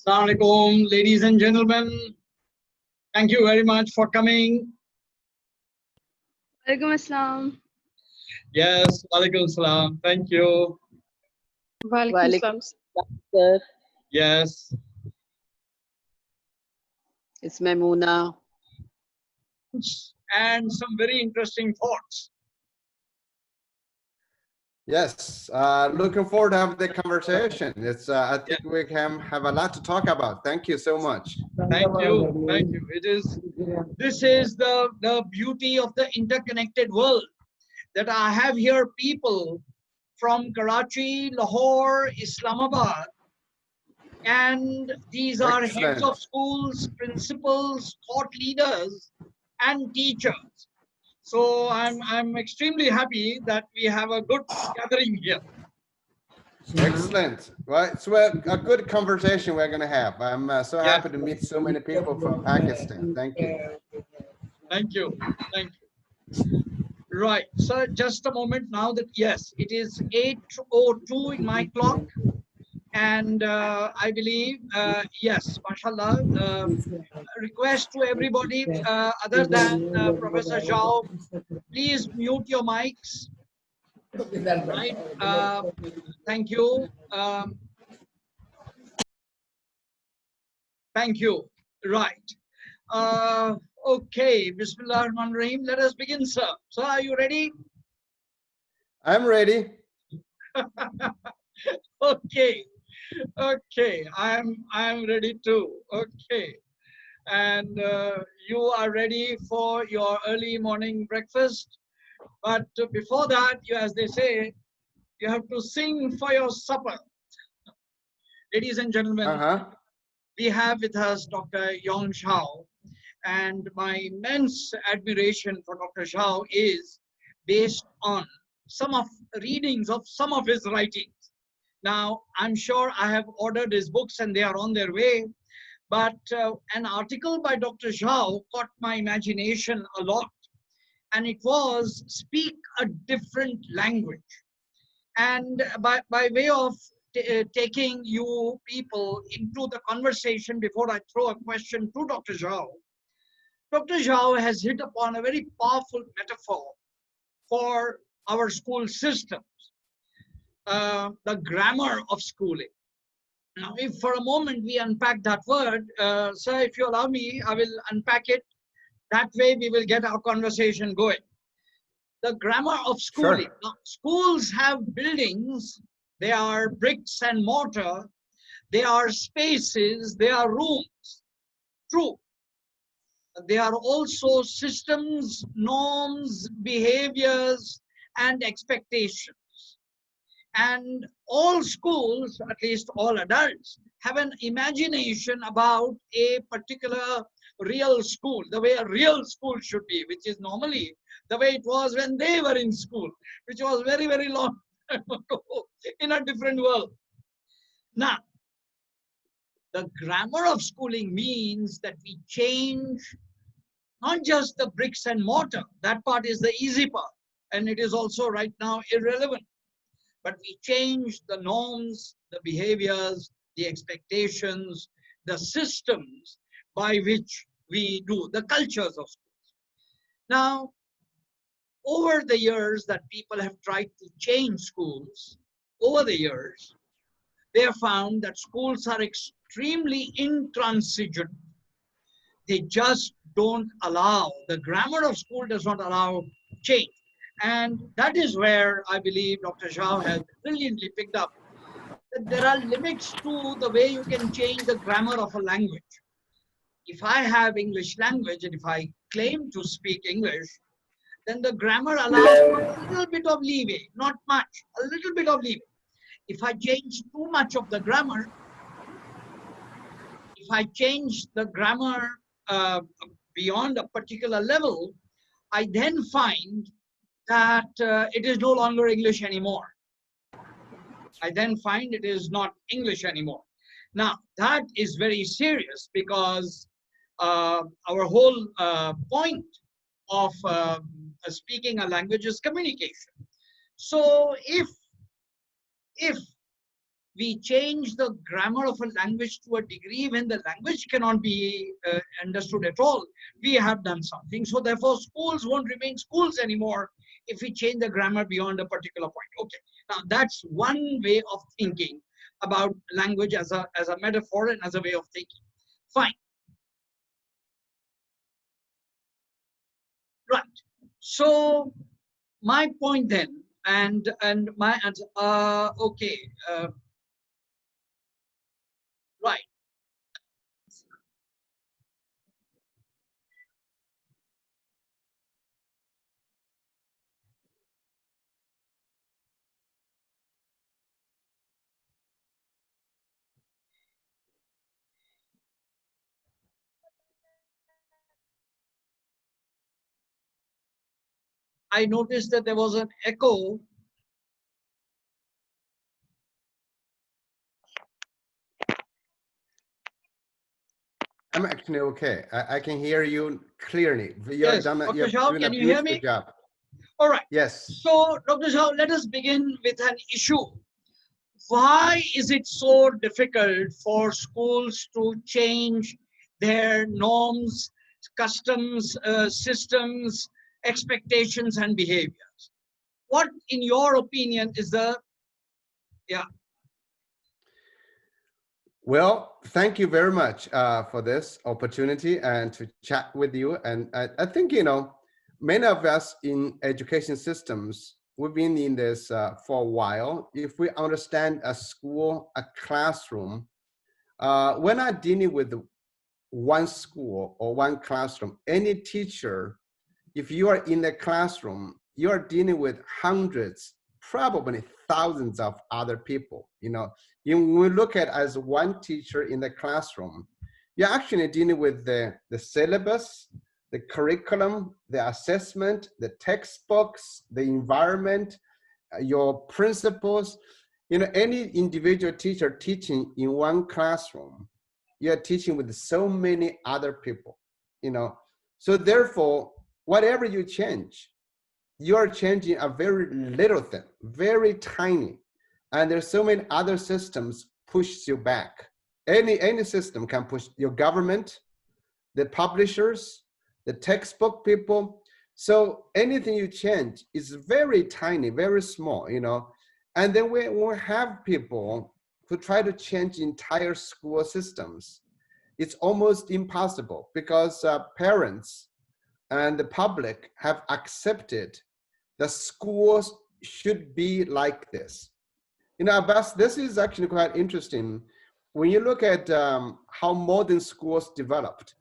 Assalamu alaikum, ladies and gentlemen. Thank you very much for coming. Walaikum Assalam. Yes, alaikum salam. Thank you. Walaikum Sir, Yes. it's Maimuna. And some very interesting thoughts. Yes, looking forward to have the conversation. It's I think we can have a lot to talk about. Thank you so much. Thank you. Thank you. This is the beauty of the interconnected world, that I have here people from Karachi, Lahore, Islamabad, and these are heads Excellent. of schools, principals, thought leaders, and teachers. So I'm extremely happy that we have a good gathering here. Excellent. Well, it's a good conversation we're going to have. I'm so Yeah. happy to meet so many people from Pakistan. Thank you. Thank you. Thank you. Right. So just a moment now that, yes, it is 8:02 in my clock. And I believe, yes, mashallah, request to everybody other than Professor Zhao, please mute your mics. Right. Thank you. Thank you. Right. Okay. Bismillah ar-Rahman ar-Rahim. Let us begin, sir. Sir, are you ready? I'm ready. Okay. Okay. I'm ready too. Okay. And you are ready for your early morning breakfast. But before that, as they say, you have to sing for your supper. Ladies and gentlemen, we have with us Dr. Yong Zhao, and my immense admiration for Dr. Zhao is based on some of readings of some of his writings. Now, I'm sure I have ordered his books and they are on their way, but an article by Dr. Zhao caught my imagination a lot, and it was Speak a Different Language. And by way of taking you people into the conversation before I throw a question to Dr. Zhao, Dr. Zhao has hit upon a very powerful metaphor for our school systems, the grammar of schooling. Now, if for a moment we unpack that word, sir, if you allow me, I will unpack it. That way we will get our conversation going. The grammar of schooling. Sure. Now, schools have buildings. They are bricks and mortar. They are spaces. They are rooms. True. They are also systems, norms, behaviors, and expectations. And all schools, at least all adults, have an imagination about a particular real school, the way a real school should be, which is normally the way it was when they were in school, which was very, very long time ago in a different world. Now, the grammar of schooling means that we change not just the bricks and mortar. That part is the easy part, and it is also right now irrelevant. But we change the norms, the behaviors, the expectations, the systems by which we do, the cultures of schools. Now, over the years that people have tried to change schools, over the years, they have found that schools are extremely intransigent. They just don't allow, the grammar of school does not allow change. And that is where I believe Dr. Zhao has brilliantly picked up that there are limits to the way you can change the grammar of a language. If I have English language and if I claim to speak English, then the grammar allows a little bit of leeway, not much, a little bit of leeway. If I change too much of the grammar, if I change the grammar beyond a particular level, I then find that it is no longer English anymore. I then find it is not English anymore. Now, that is very serious because our whole point of speaking a language is communication. So if we change the grammar of a language to a degree when the language cannot be understood at all, we have done something. So therefore, schools won't remain schools anymore if we change the grammar beyond a particular point. Okay, now that's one way of thinking about language as a metaphor and as a way of thinking. Fine. Right. So my point then, and my answer, okay, right. I noticed that there was an echo. I'm actually okay. I can hear you clearly. Yes, Dr. Zhao, doing a can you hear beautiful me? job. All right. Yes. So, Dr. Zhao, let us begin with an issue. Why is it so difficult for schools to change their norms, customs, systems, expectations, and behaviors? What, in your opinion, is the, yeah. Well, thank you very much for this opportunity and to chat with you. And I think, you know, many of us in education systems, we've been in this for a while. If we understand a school, a classroom, we're not dealing with one school or one classroom. Any teacher, if you are in a classroom, you are dealing with hundreds, probably thousands of other people. You know, when we look at as one teacher in the classroom, you're actually dealing with the syllabus, the curriculum, the assessment, the textbooks, the environment, your principals. You know, any individual teacher teaching in one classroom, you're teaching with so many other people, you know. So therefore, whatever you change, you're changing a very little thing, very tiny. And there's so many other systems push you back. Any system can push your government, the publishers, the textbook people. So anything you change is very tiny, very small, you know. And then we have people who try to change entire school systems. It's almost impossible because parents and the public have accepted the schools should be like this. You know, Abbas, this is actually quite interesting. When you look at how modern schools developed,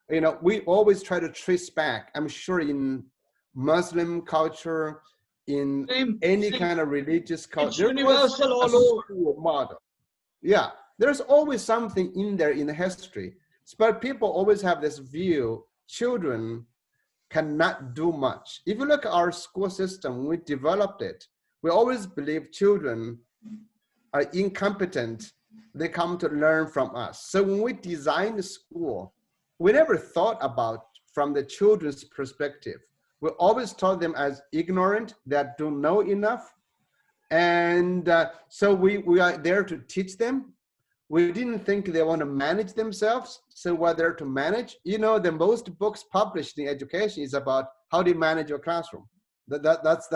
you know, we always try to trace back, I'm sure in Muslim culture, in any kind of religious culture, It's there was universal a all over. school model. Yeah, there's always something in there in the history. But people always have this view, children cannot do much. If you look at our school system, when we developed it, we always believe children are incompetent. They come to learn from us. So when we designed the school, we never thought about from the children's perspective. We always taught them as ignorant, that don't know enough. And so we are there to teach them. We didn't think they want to manage themselves, so we're there to manage. You know, the most books published in education is about how do you manage your classroom. That's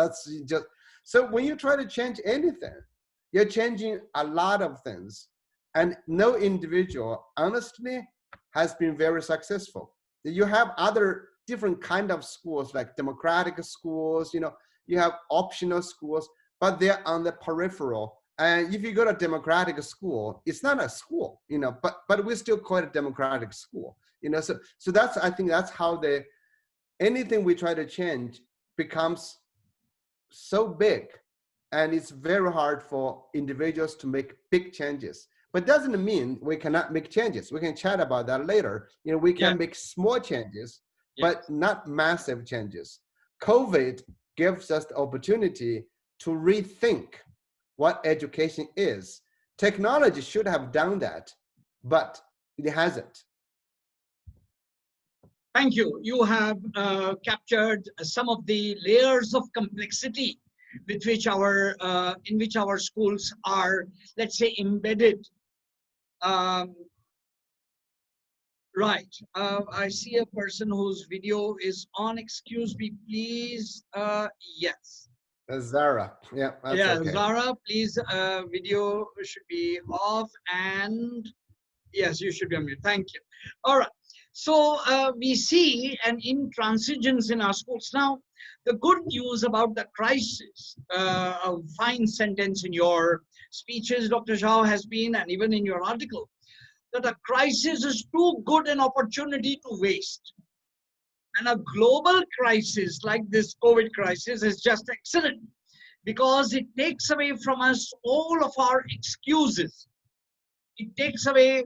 just, so when you try to change anything, you're changing a lot of things. And no individual, honestly, has been very successful. You have other different kind of schools, like democratic schools, you know, you have optional schools, but they're on the peripheral. And if you go to a democratic school, it's not a school, you know, but we still call it a democratic school, you know. So that's, I think that's how anything we try to change becomes so big, and it's very hard for individuals to make big changes. But doesn't mean we cannot make changes. We can chat about that later. You know, we can make small changes, but not massive changes. COVID gives us the opportunity to rethink what education is. Technology should have done that, but it hasn't. Thank you. You have captured some of the layers of complexity with which in which our schools are, let's say, embedded. Um, right. I see a person whose video is on. Excuse me, please. Yes. Zara. Yeah, that's Yeah, okay. Zara, please. Video should be off, and yes, you should be on mute. Thank you. All right. So we see an intransigence in our schools. Now, the good news about the crisis, a fine sentence in your speeches, Dr. Zhao, has been, and even in your article, that a crisis is too good an opportunity to waste. And a global crisis like this COVID crisis is just excellent because it takes away from us all of our excuses. It takes away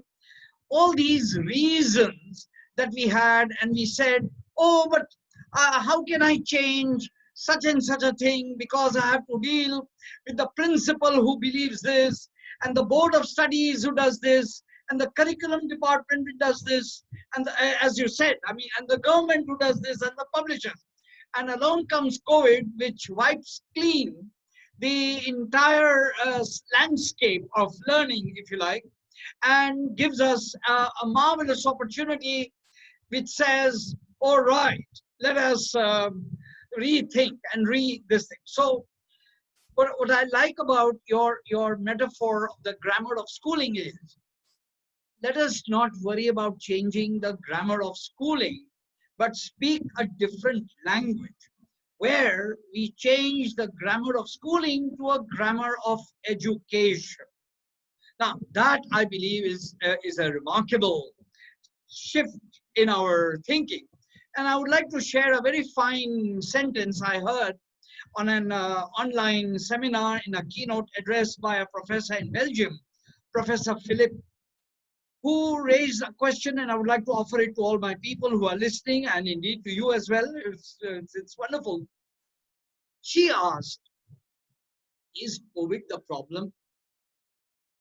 all these reasons that we had, and we said, oh, but how can I change such and such a thing, because I have to deal with the principal who believes this, and the board of studies who does this, and the curriculum department who does this, and as you said, I mean, and the government who does this, and the publishers. And along comes COVID, which wipes clean the entire landscape of learning, if you like, and gives us a marvelous opportunity which says, all right, let us rethink and read this thing. So what I like about your metaphor of the grammar of schooling is, let us not worry about changing the grammar of schooling, but speak a different language where we change the grammar of schooling to a grammar of education. Now, that I believe is a remarkable shift in our thinking. And I would like to share a very fine sentence I heard on an online seminar in a keynote address by a professor in Belgium, Professor Philippe, who raised a question, and I would like to offer it to all my people who are listening, and indeed to you as well. It's wonderful. She asked, is COVID the problem?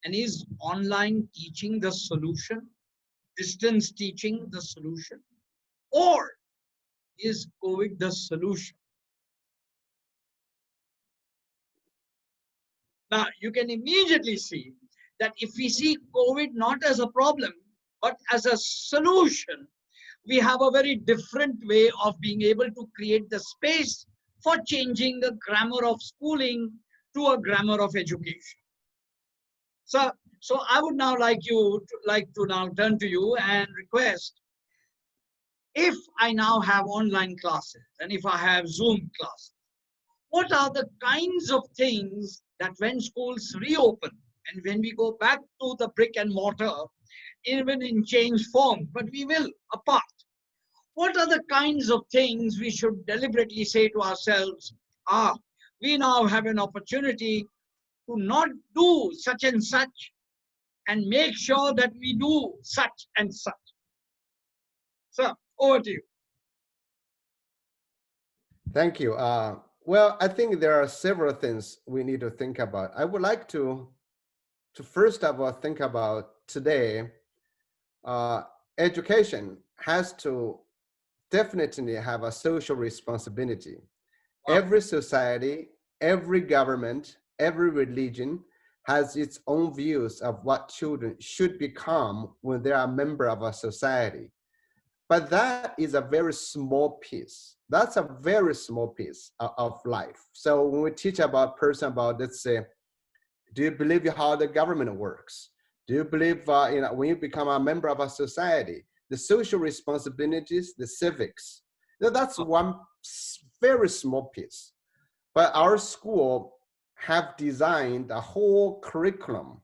And is online teaching the solution? Distance teaching the solution? Or is COVID the solution? Now, you can immediately see that if we see COVID not as a problem, but as a solution, we have a very different way of being able to create the space for changing the grammar of schooling to a grammar of education. So I would now like to now turn to you and request, if I now have online classes and if I have Zoom classes, what are the kinds of things that when schools reopen and when we go back to the brick and mortar, even in changed form, but we will apart, what are the kinds of things we should deliberately say to ourselves, we now have an opportunity to not do such and such, and make sure that we do such and such. So, over to you. Thank you. Well, I think there are several things we need to think about. I would like to first of all think about today. Education has to definitely have a social responsibility. Wow. Every society, every government, every religion has its own views of what children should become when they are a member of a society. But that is a very small piece. That's a very small piece of life. So when we teach about person about, let's say, do you believe how the government works? Do you believe when you become a member of a society, the social responsibilities, the civics? That's one very small piece. But our school have designed a whole curriculum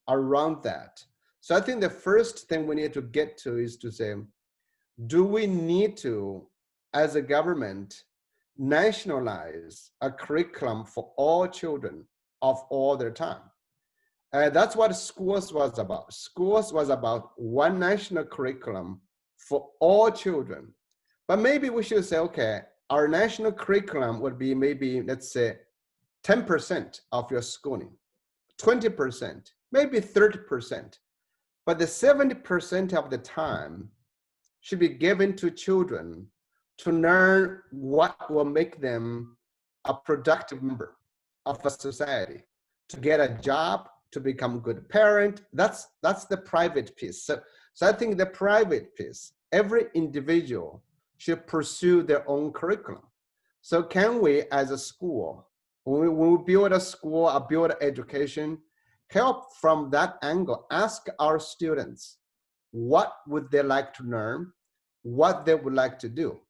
around that. So I think the first thing we need to get to is to say, do we need to, as a government, nationalize a curriculum for all children of all their time? That's what schools was about. Schools was about one national curriculum for all children. But maybe we should say, okay, our national curriculum would be maybe, let's say, 10% of your schooling, 20%, maybe 30%. But the 70% of the time should be given to children to learn what will make them a productive member of a society, to get a job, to become a good parent. That's the private piece. So I think the private piece, every individual should pursue their own curriculum. So can we, as a school, when we build a school, build education, help from that angle, ask our students, what would they like to learn, what they would like to do.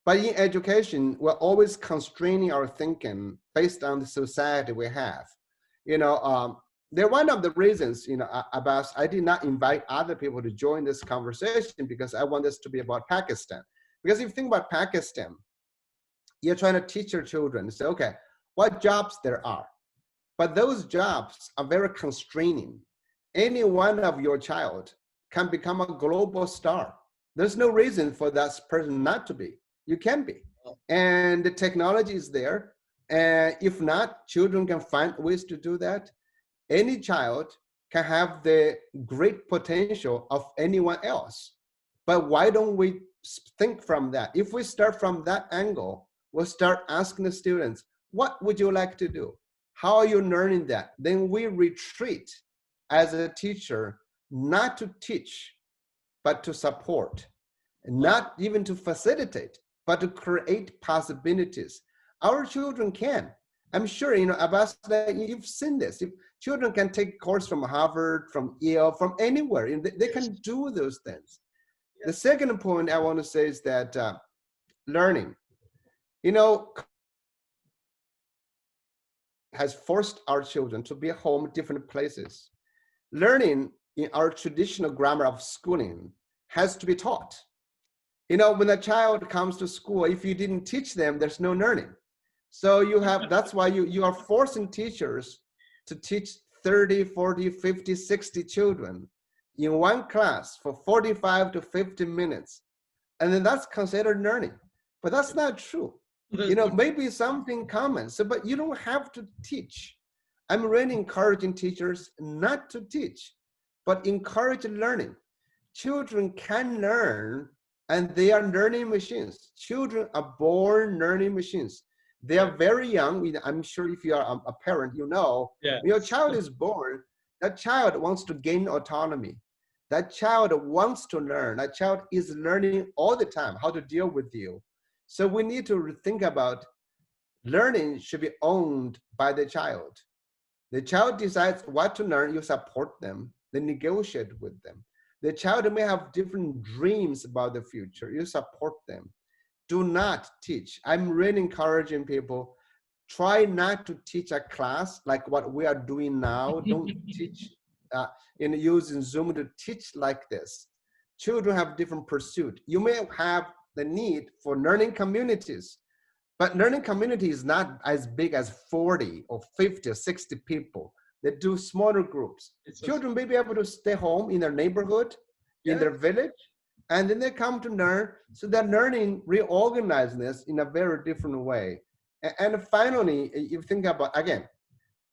But in education, we're always constraining our thinking based on the society we have. They're one of the reasons, Abbas, I did not invite other people to join this conversation because I want this to be about Pakistan. Because if you think about Pakistan, you're trying to teach your children, say, okay, what jobs there are. But those jobs are very constraining. Any one of your child can become a global star. There's no reason for that person not to be. You can be. And the technology is there. And if not, children can find ways to do that. Any child can have the great potential of anyone else. But why don't we think from that? If we start from that angle, we'll start asking the students, what would you like to do? How are you learning that? Then we retreat as a teacher, not to teach, but to support, not even to facilitate, but to create possibilities. Our children can. I'm sure, Abbas, you've seen this. If children can take course from Harvard, from Yale, from anywhere, they can do those things. The second point I want to say is that learning, has forced our children to be home different places. Learning in our traditional grammar of schooling has to be taught. When a child comes to school, if you didn't teach them, there's no learning. So that's why you are forcing teachers to teach 30, 40, 50, 60 children in one class for 45 to 50 minutes. And then that's considered learning. But that's not true. Maybe something common. But you don't have to teach. I'm really encouraging teachers not to teach, but encourage learning. Children can learn, and they are learning machines. Children are born learning machines. They are very young. I'm sure if you are a parent, when your child is born, that child wants to gain autonomy. That child wants to learn. That child is learning all the time how to deal with you. So we need to think about learning should be owned by the child. The child decides what to learn, you support them, then negotiate with them. The child may have different dreams about the future, you support them. Do not teach. I'm really encouraging people, try not to teach a class like what we are doing now. Don't teach using Zoom to teach like this. Children have different pursuit. You may have the need for learning communities, but learning community is not as big as 40 or 50 or 60 people. They do smaller groups. Children may be able to stay home in their neighborhood, in their village, and then they come to learn. So they're learning reorganizing this in a very different way. And finally, you think about, again,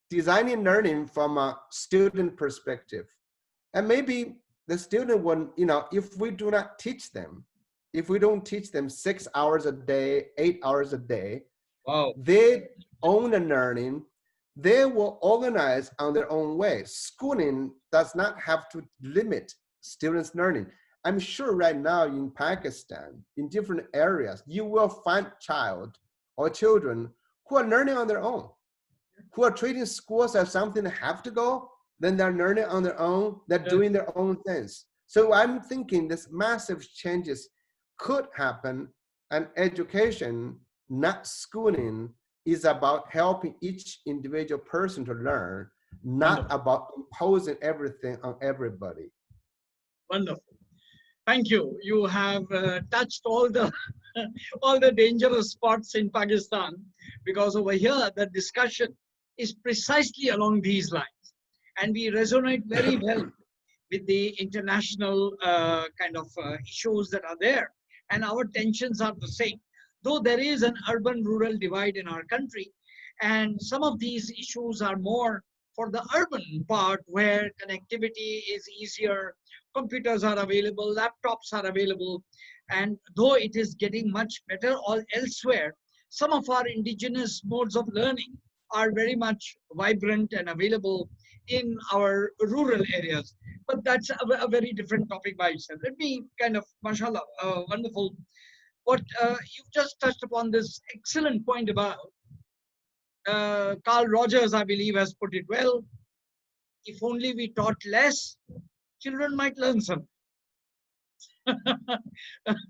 designing learning from a student perspective. And maybe the student will, if we do not teach them, if we don't teach them 6 hours a day, 8 hours a day, they own the learning, they will organize on their own way. Schooling does not have to limit students' learning. I'm sure right now in Pakistan, in different areas, you will find child or children who are learning on their own, who are treating schools as something they have to go, then they're learning on their own, they're doing their own things. So I'm thinking this massive changes could happen, and education, not schooling, is about helping each individual person to learn, not about imposing everything on everybody. Wonderful. Thank you. You have touched all the all the dangerous spots in Pakistan, because over here the discussion is precisely along these lines, and we resonate very well with the international kind of issues that are there, and our tensions are the same. Though there is an urban-rural divide in our country, and some of these issues are more for the urban part where connectivity is easier, computers are available, laptops are available, and though it is getting much better all elsewhere, some of our indigenous modes of learning are very much vibrant and available in our rural areas. But that's a very different topic by itself. Let me kind of, mashallah, wonderful. What you've just touched upon this excellent point about Carl Rogers, I believe, has put it well. If only we taught less, children might learn some.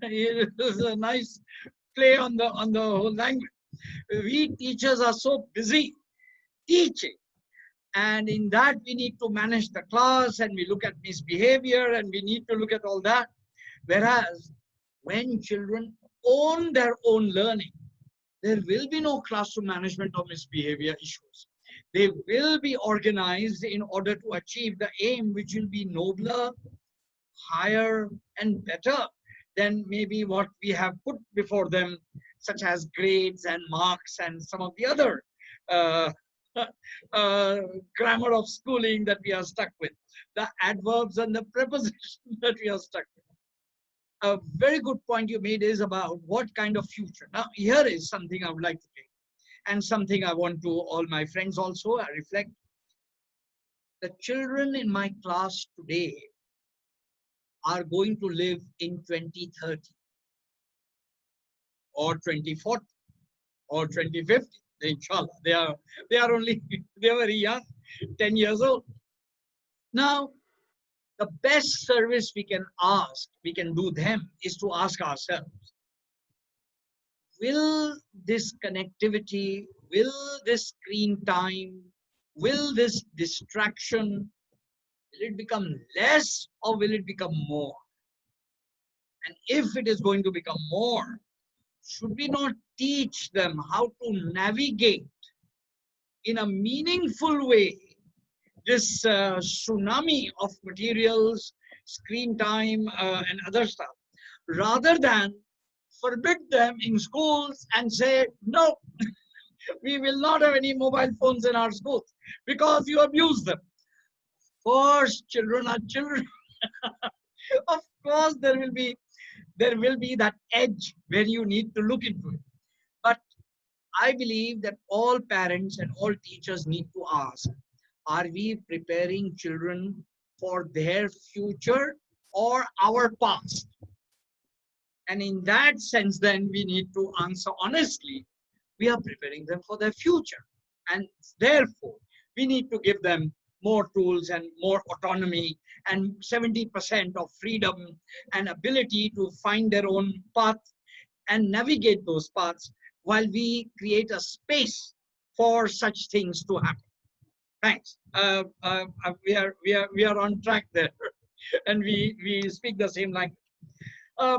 It is a nice play on the whole language. We teachers are so busy teaching, and in that we need to manage the class, and we look at misbehavior, and we need to look at all that. Whereas when children own their own learning, there will be no classroom management or misbehavior issues. They will be organized in order to achieve the aim, which will be nobler, higher, and better than maybe what we have put before them, such as grades and marks and some of the other uh, grammar of schooling that we are stuck with, the adverbs and the prepositions that we are stuck with. A very good point you made is about what kind of future. Now, here is something I would like to take, and something I want to all my friends also reflect. The children in my class today are going to live in 2030 or 2040 or 2050. Inshallah, they are only they are very young, 10 years old. Now, the best service we can do them is to ask ourselves, will this connectivity, will this screen time, will this distraction, will it become less or will it become more? And if it is going to become more, should we not teach them how to navigate in a meaningful way this tsunami of materials, screen time, and other stuff, rather than forbid them in schools and say, no, we will not have any mobile phones in our schools because you abuse them. Of course, children are children. Of course, there will be that edge where you need to look into it. But I believe that all parents and all teachers need to ask, are we preparing children for their future or our past? And in that sense, then we need to answer honestly, we are preparing them for their future. And therefore, we need to give them more tools and more autonomy and 70% of freedom and ability to find their own path and navigate those paths while we create a for such things to happen. Thanks. We are on track there, and we speak the same language.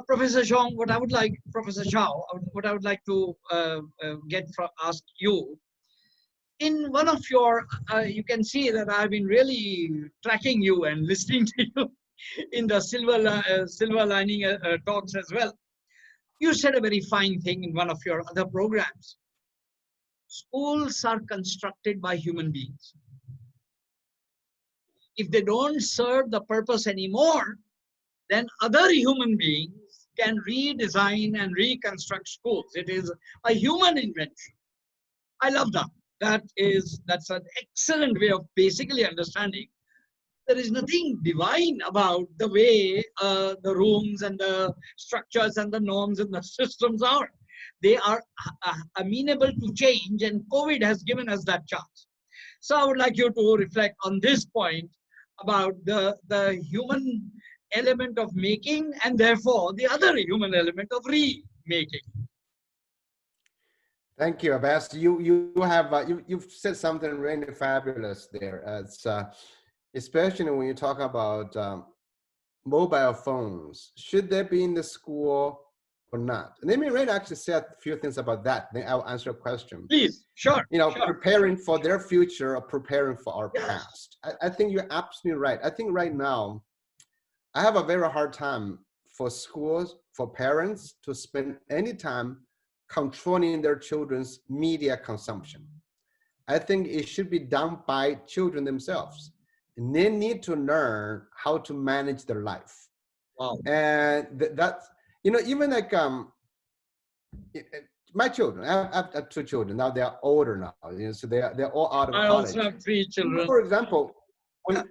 Professor Zhang, Professor Zhao, what I would like to ask you, in one of your, you can see that I've been really tracking you and listening to you in the silver lining talks as well. You said a very fine thing in one of your other programs. Schools are constructed by human beings. If they don't serve the purpose anymore, then other human beings can redesign and reconstruct schools. It is a human invention. I love that. That's an excellent way of basically understanding. There is nothing divine about the way the rooms and the structures and the norms and the systems are. They are amenable to change, and COVID has given us that chance. So I would like you to reflect on this point about the human element of making, and therefore the other human element of remaking. Thank you, Abbas. You've said something really fabulous there. It's especially when you talk about mobile phones. Should they be in the school or not? Let me actually say a few things about that. Then I'll answer a question. Please, sure. Preparing for their future or preparing for our past. I think you're absolutely right. I think right now, I have a very hard time for schools, for parents to spend any time controlling their children's media consumption. I think it should be done by children themselves. And they need to learn how to manage their life. Wow. And that's, even like, my children, I have two children. Now they're older now, you know, so they're all out of I college. also have 3 children. For example,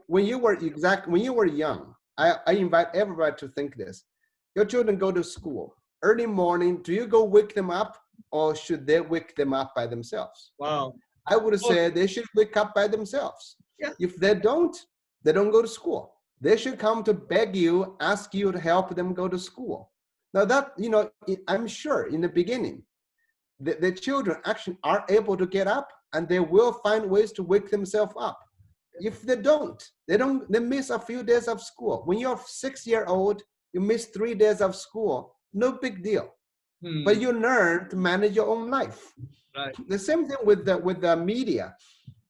when you were young, I invite everybody to think this. Your children go to school early morning. Do you go wake them up, or should they wake them up by themselves? Wow. I would say they should wake up by themselves. Yeah. If they don't go to school. They should come to beg you, ask you to help them go to school. Now that, you know, I'm sure in the beginning, the children actually are able to get up, and they will find ways to wake themselves up. If they don't, they miss a few days of school. When you're 6-year-old, you miss 3 days of school, no big deal. But you learn to manage your own life. Right. The same thing with the media.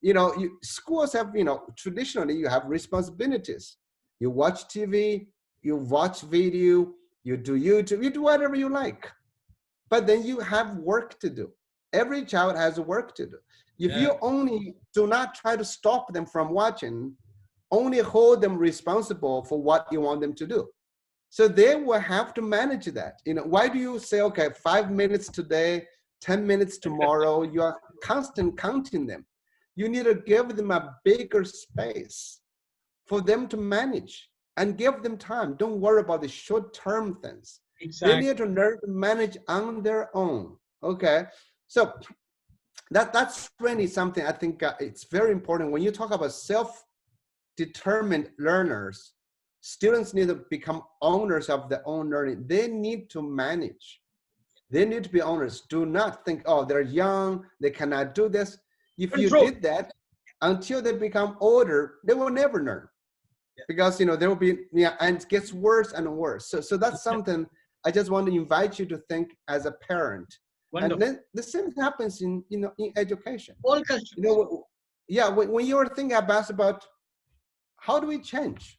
You know, schools have, you know, traditionally you have responsibilities. You watch TV, you watch video, you do YouTube, you do whatever you like. But then you have work to do. Every child has work to do. If you only do not try to stop them from watching, only hold them responsible for what you want them to do. So they will have to manage that. You know, why do you say, okay, 5 minutes today, 10 minutes tomorrow? You are constant counting them. You need to give them a bigger space for them to manage, and give them time. Don't worry about the short-term things. Exactly. They need to learn to manage on their own. Okay, so that's really something I think it's very important when you talk about self-determined learners. Students need to become owners of their own learning. They need to manage. They need to be owners. Do not think, oh, they're young, they cannot do this. If you did that, until they become older, they will never learn. Because, you know, there will be, and it gets worse and worse. So that's something I just want to invite you to think as a parent. Wonderful. And then the same happens in, you know, in education. All cultures. You know, yeah, when you were thinking about how do we change?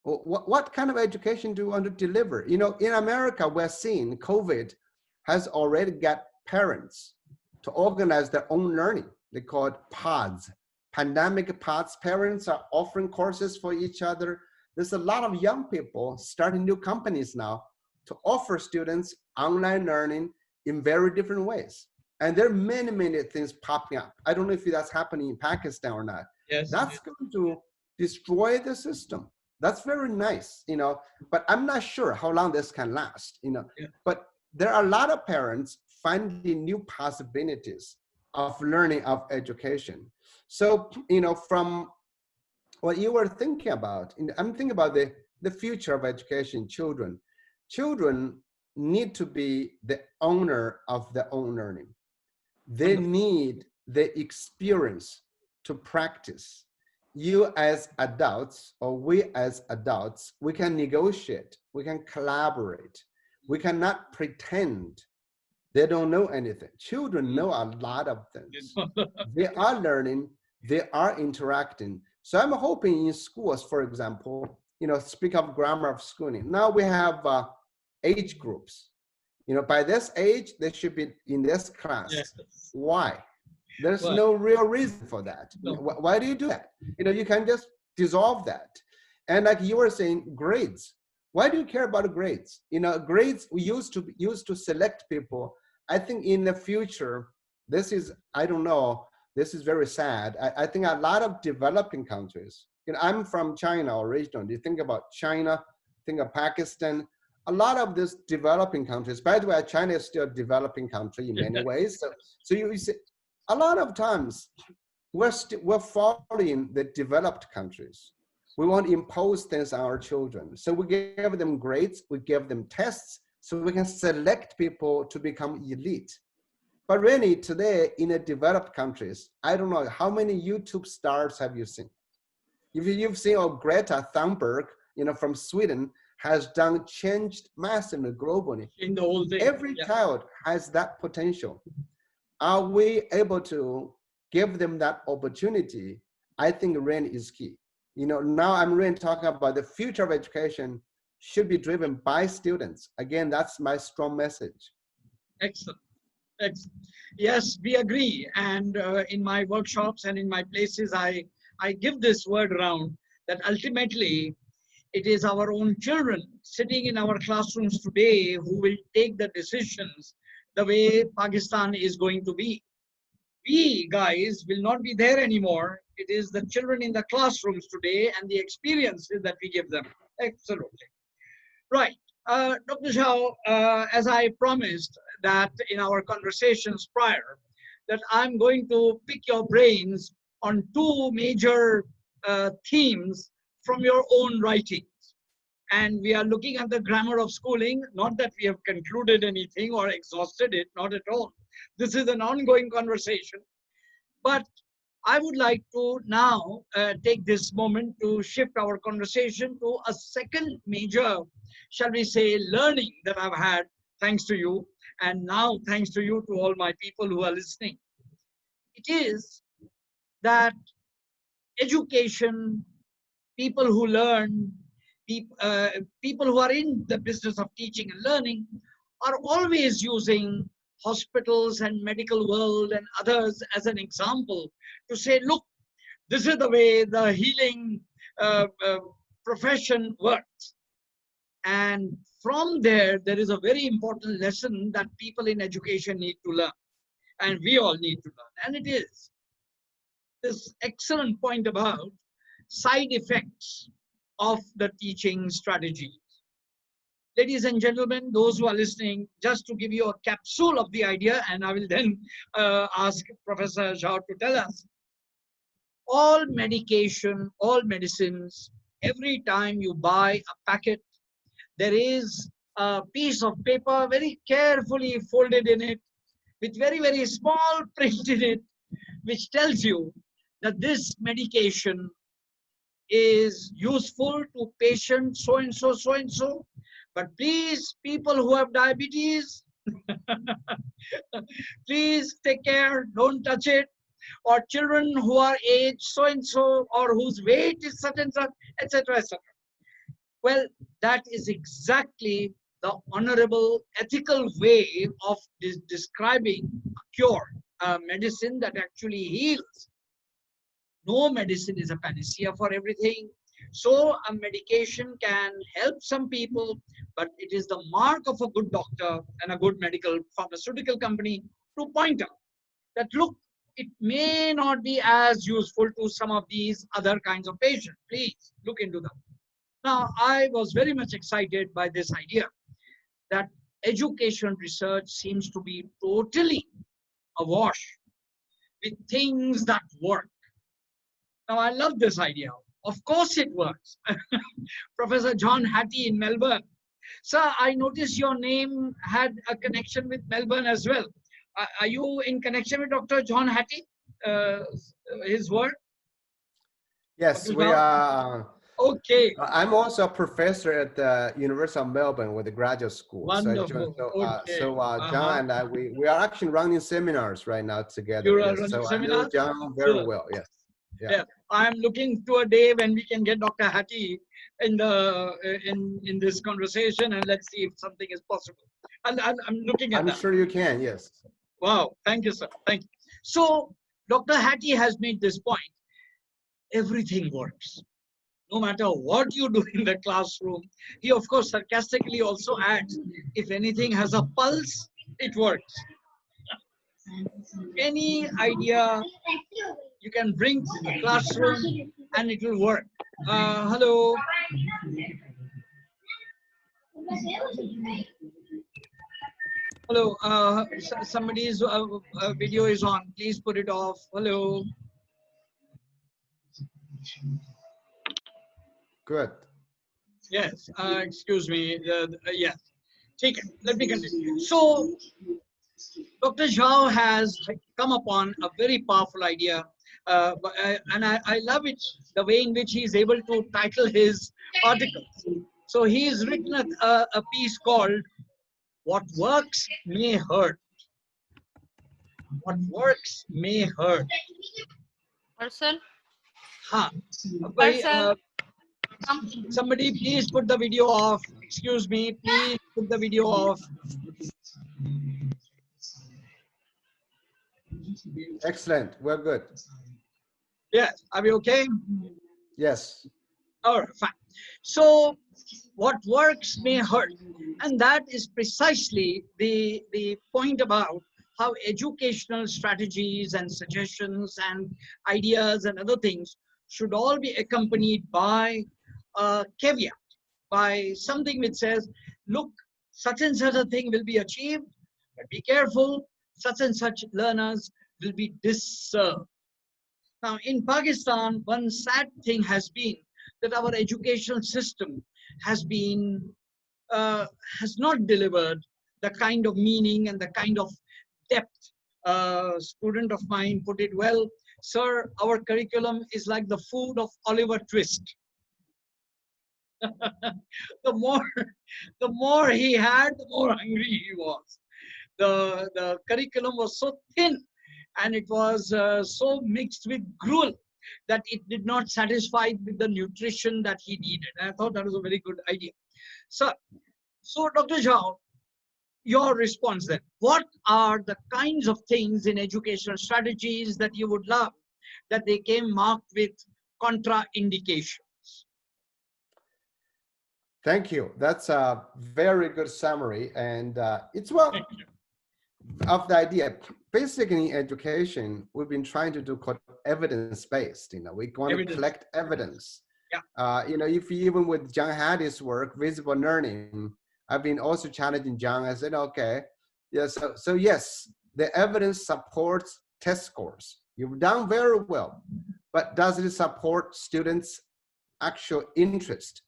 What kind of education do we want to deliver? You know, in America, we're seeing COVID has already got parents to organize their own learning. They call it pods. Pandemic pods. Parents are offering courses for each other. There's a lot of young people starting new companies now to offer students online learning in very different ways. And there are many, many things popping up. I don't know if that's happening in Pakistan or not. Yes. That's going to destroy the system. That's very nice, you know, but I'm not sure how long this can last, you know. But there are a lot of parents finding new possibilities of learning, of education. So, you know, from what you were thinking about, I'm thinking about the future of education, children. Children need to be the owner of their own learning. They need the experience to practice. You as adults, or we as adults, we can negotiate, we can collaborate. We cannot pretend they don't know anything. Children know a lot of things. They are learning, they are interacting. So I'm hoping in schools, for example, you know, speak of grammar of schooling. Now we have age groups. You know, by this age, they should be in this class. Yes. Why? There's no real reason for that. No. Why do you do that? You know, you can just dissolve that. And like you were saying, grades. Why do you care about grades? You know, grades we used to select people. I think in the future, this is, I don't know, this is very sad. I think a lot of developing countries, you know, I'm from China originally. You think about China, think of Pakistan, a lot of these developing countries, by the way, China is still a developing country in many ways. So you see, a lot of times we're following the developed countries. We want to impose things on our children. So we give them grades, we give them tests, so we can select people to become elite. But really today in the developed countries, I don't know, how many YouTube stars have you seen? If you've seen Greta Thunberg, you know, from Sweden, has changed massively globally. In the whole thing. Every child has that potential. Are we able to give them that opportunity? I think really is key. You know, now I'm really talking about the future of education should be driven by students. Again, that's my strong message. Excellent. Excellent. Yes, we agree. And in my workshops and in my places, I give this word around that ultimately it is our own children sitting in our classrooms today who will take the decisions the way Pakistan is going to be. We guys will not be there anymore. It is the children in the classrooms today and the experiences that we give them. Absolutely. Right. Dr. Zhao, as I promised that in our conversations prior, that I'm going to pick your brains on two major themes from your own writings. And we are looking at the grammar of schooling, not that we have concluded anything or exhausted it, not at all. This is an ongoing conversation. But I would like to now take this moment to shift our conversation to a second major, shall we say, learning that I've had thanks to you. And now thanks to you, to all my people who are listening. It is that education, people who learn, people who are in the business of teaching and learning are always using hospitals and medical world and others as an example to say, look, this is the way the healing profession works. And from there is a very important lesson that people in education need to learn. And we all need to learn. And it is this excellent point about side effects of the teaching strategies. Ladies and gentlemen, those who are listening, just to give you a capsule of the idea, and I will then ask Professor Zhao to tell us. All medication, all medicines, every time you buy a packet, there is a piece of paper very carefully folded in it with very, very small print in it, which tells you that this medication is useful to patient so-and-so, so-and-so. But please, people who have diabetes, please take care, don't touch it. Or children who are aged so-and-so, or whose weight is such and such, etc., etc. Well, that is exactly the honorable ethical way of describing a cure, a medicine that actually heals. No medicine is a panacea for everything. So a medication can help some people, but it is the mark of a good doctor and a good medical pharmaceutical company to point out that, look, it may not be as useful to some of these other kinds of patients. Please look into them. Now, I was very much excited by this idea that education research seems to be totally awash with things that work. Now, I love this idea. Of course it works. Professor John Hattie in Melbourne. Sir, I noticed your name had a connection with Melbourne as well. Are you in connection with Dr. John Hattie, his work? Yes, Dr. we Zhao? are. Okay. I'm also a professor at the University of Melbourne with the graduate school. Wonderful. John and I, we are actually running seminars right now together. You're Yes. running So seminars? I know John very well. Yes. Yeah. I'm looking to a day when we can get Dr. Hattie in this conversation, and let's see if something is possible. And I'm looking at that. I'm sure you can. Yes. Wow. Thank you, sir. Thank you. So Dr. Hattie has made this point. Everything works. No matter what you do in the classroom. He, of course, sarcastically also adds, if anything has a pulse, it works. Any idea you can bring to the classroom and it will work. Hello. Hello. Somebody's video is on. Please put it off. Hello. Good. Yes. Excuse me. Yes. Take it. Let me continue. So, Dr. Zhao has come upon a very powerful idea, and I love it, the way in which he is able to title his articles. So he's written a piece called "What Works May Hurt." What works may hurt. Parcel. Huh. Parcel. Somebody please put the video off. Excuse me, please put the video off. Excellent. We're good. Yes, are we okay? Yes. All right, fine. So what works may hurt. And that is precisely the point about how educational strategies and suggestions and ideas and other things should all be accompanied by a caveat, by something which says, look, such and such a thing will be achieved, but be careful, such and such learners will be disserved. Now, in Pakistan, one sad thing has been that our educational system has been has not delivered the kind of meaning and the kind of depth. A student of mine put it well, sir, our curriculum is like the food of Oliver Twist. the more the more he had, the more hungry he was. The curriculum was so thin and it was so mixed with gruel that it did not satisfy with the nutrition that he needed. And I thought that was a very good idea. So Dr. Zhao, your response then. What are the kinds of things in educational strategies that you would love that they came marked with contraindications? Thank you. That's a very good summary. And it's well of the idea. Basically, in education, we've been trying to do called evidence-based. We want to collect evidence. Yeah. If you, even with Zhang Hattie's work, visible learning, I've been also challenging Zhang. I said, okay, yeah, so yes, the evidence supports test scores. You've done very well, but does it support students' actual interest?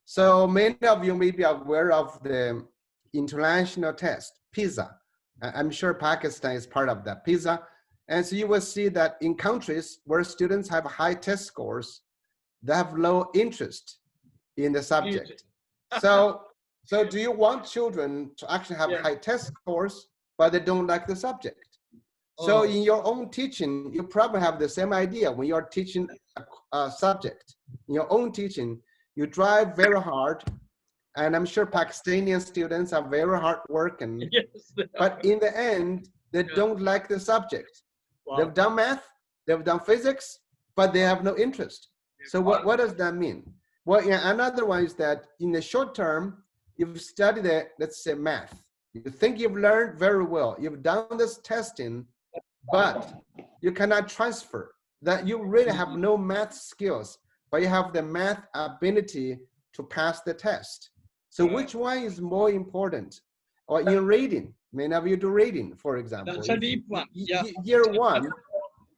So many of you may be aware of the international test, PISA. I'm sure Pakistan is part of that, PISA. And so you will see that in countries where students have high test scores, they have low interest in the subject. So do you want children to actually have high test scores, but they don't like the subject? So in your own teaching, you probably have the same idea when you're teaching a subject. In your own teaching, you drive very hard, and I'm sure Pakistani students are very hardworking, Yes, but in the end, they don't like the subject. Wow. They've done math, they've done physics, but they have no interest. So what does that mean? Well, another one is that in the short term, you've studied let's say math. You think you've learned very well. You've done this testing, but you cannot transfer that. You really have no math skills, but you have the math ability to pass the test. So which one is more important? Or in reading, many of you do reading, for example. That's a deep one. Yeah.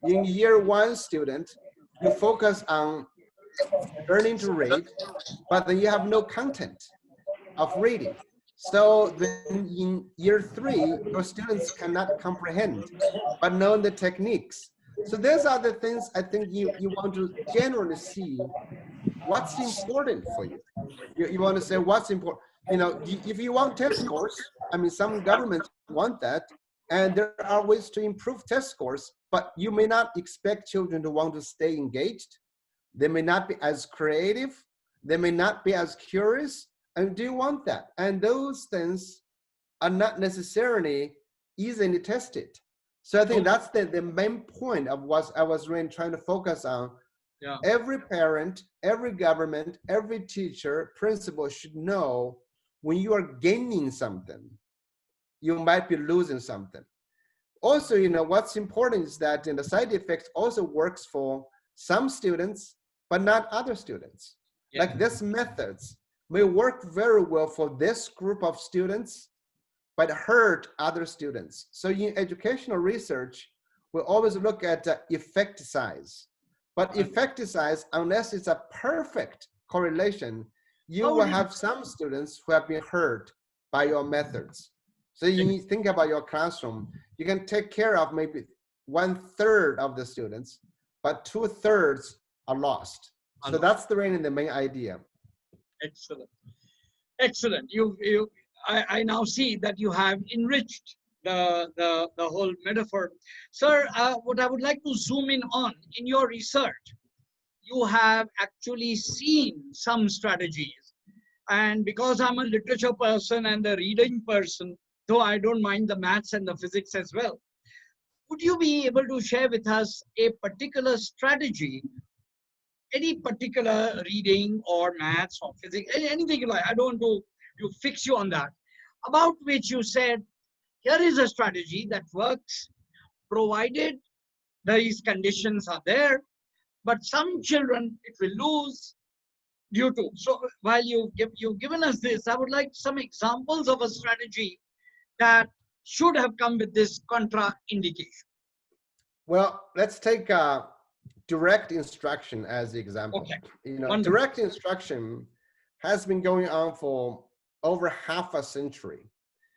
In year one student, you focus on learning to read, but then you have no content of reading. So then in year three, your students cannot comprehend, but know the techniques. So those are the things I think you want to generally see what's important for you. You want to say what's important. If you want test scores, I mean, some governments want that, and there are ways to improve test scores, but you may not expect children to want to stay engaged. They may not be as creative. They may not be as curious. And do you want that? And those things are not necessarily easily tested. So I think that's the main point of what I was really trying to focus on. Yeah. Every parent, every government, every teacher, principal should know when you are gaining something, you might be losing something. Also, what's important is that the side effects also works for some students, but not other students. Yeah. Like these methods may work very well for this group of students, but hurt other students. So in educational research, we always look at effect size. But effect size, unless it's a perfect correlation, you will have some students who have been hurt by your methods. So you think about your classroom, you can take care of maybe 1/3 of the students, but 2/3 are lost. So that's really the main idea. Excellent. Excellent. I now see that you have enriched the whole metaphor. Sir, what I would like to zoom in on, in your research, you have actually seen some strategies. And because I'm a literature person and a reading person, though I don't mind the maths and the physics as well, would you be able to share with us a particular strategy any particular reading or maths or physics, anything you like. I don't want to fix you on that. About which you said, here is a strategy that works, provided these conditions are there, but some children it will lose due to. So while you've given us this, I would like some examples of a strategy that should have come with this contraindication. Well, let's take direct instruction as the example. Okay. You know, Wonderful. direct instruction has been going on for over half a century.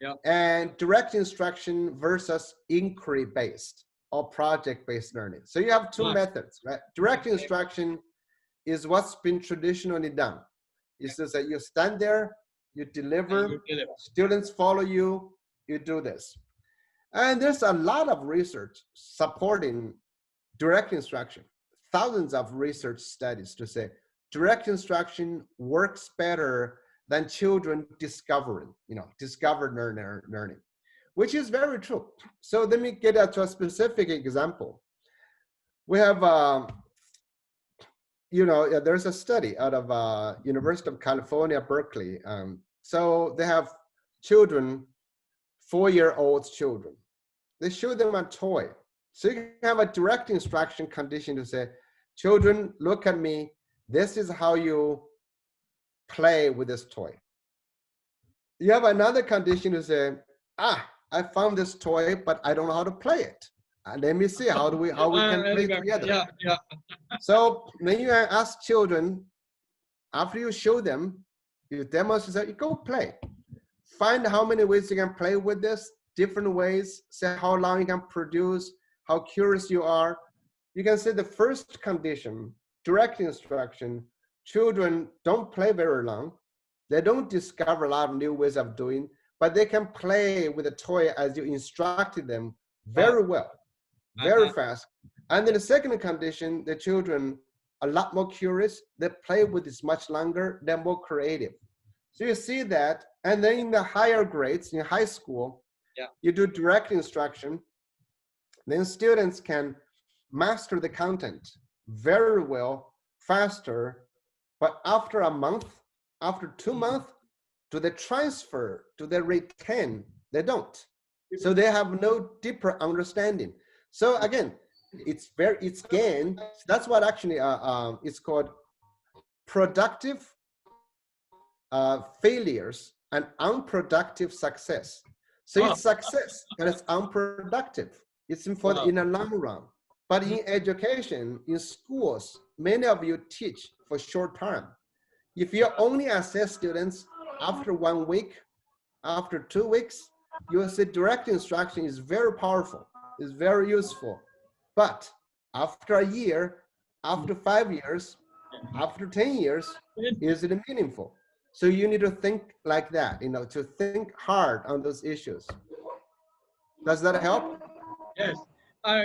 Yeah. And direct instruction versus inquiry-based or project-based learning. So you have two methods, right? Direct instruction is what's been traditionally done. It's just that you stand there, you deliver, students follow you, you do this. And there's a lot of research supporting direct instruction. Thousands of research studies to say direct instruction works better than children discovering, discover learning, which is very true. So let me get to a specific example. We have, there's a study out of University of California, Berkeley. So they have children, 4-year-old children. They show them a toy. So you can have a direct instruction condition to say, children, look at me. This is how you play with this toy. You have another condition to say, I found this toy, but I don't know how to play it. Let me see how we can play together. Yeah. So when you ask children, after you show them, you demonstrate, you go play. Find how many ways you can play with this, different ways, say how long you can produce, how curious you are. You can say the first condition, direct instruction, children don't play very long. They don't discover a lot of new ways of doing, but they can play with a toy as you instructed them very well, very fast. And then the second condition, the children are a lot more curious. They play with this much longer, they're more creative. So you see that, and then in the higher grades, in high school, you do direct instruction, then students can master the content very well, faster, but after a month, after 2 months, do they transfer, do they retain? They don't. So they have no deeper understanding. So again, it's gained. That's what actually it's called productive failures and unproductive success. So it's success, but it's unproductive. It's in the long run. But in education, in schools, many of you teach for short term. If you only assess students after 1 week, after 2 weeks, you will see direct instruction is very powerful, is very useful. But after a year, after 5 years, after 10 years, is it meaningful? So you need to think like that, to think hard on those issues. Does that help? Yes.